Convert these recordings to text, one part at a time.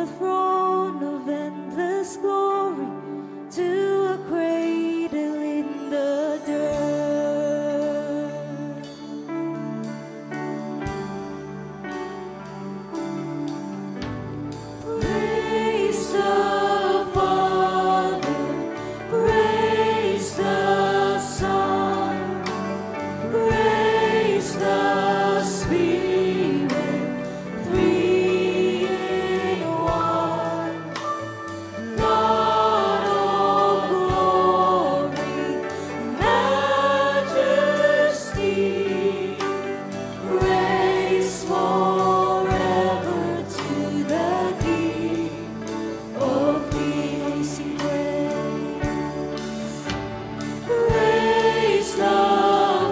a throne of endless glory, to a cradle in the dirt. Praise the Father, praise the Son, praise the Spirit, three in one. God of glory, majesty, praise forever to the King of kings. Sing praise the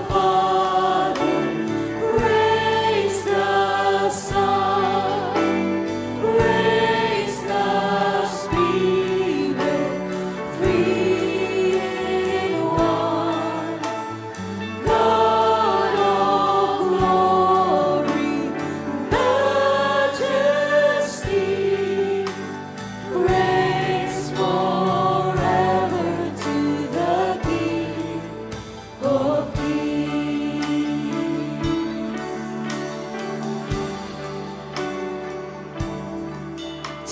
Father, praise the Son, praise the Spirit, three in one. God of glory, majesty, praise forever to the King of kings.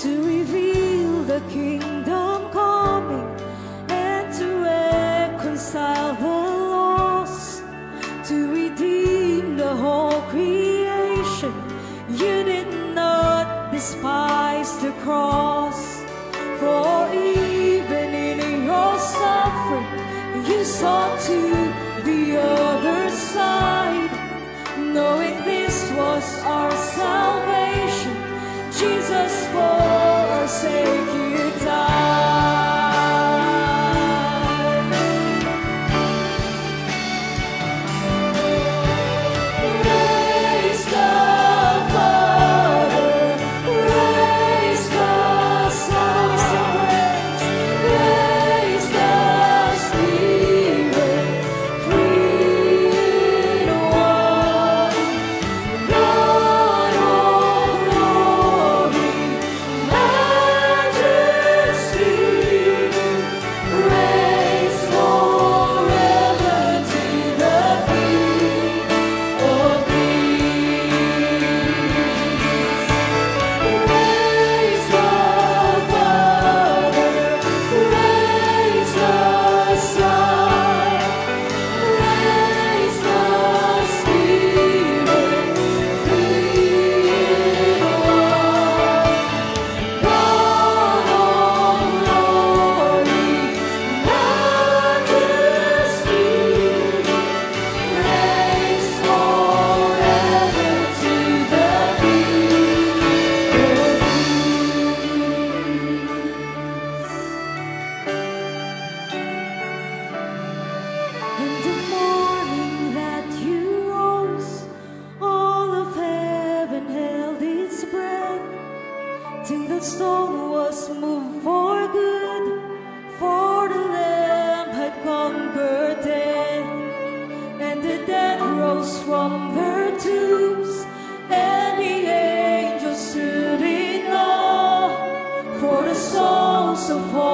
To reveal the kingdom coming and to reconcile the lost, to redeem the whole creation. You did not despise the cross, for even in your suffering you saw to the other side, knowing this was our salvation. Jesus, for our sake you died. Praise the Father, praise the Son, praise the Spirit, three in one. God of glory, majesty, praise forever to the King of kings. Praise the Father, praise the Son, praise the Spirit, three in one. God of glory, majesty, praise forever to the King of kings. In the morning that you rose, all of heaven held its breath, till the stone was moved for good, for the Lamb had conquered death, and the dead rose from their tombs, and the angels stood in awe, for the souls of all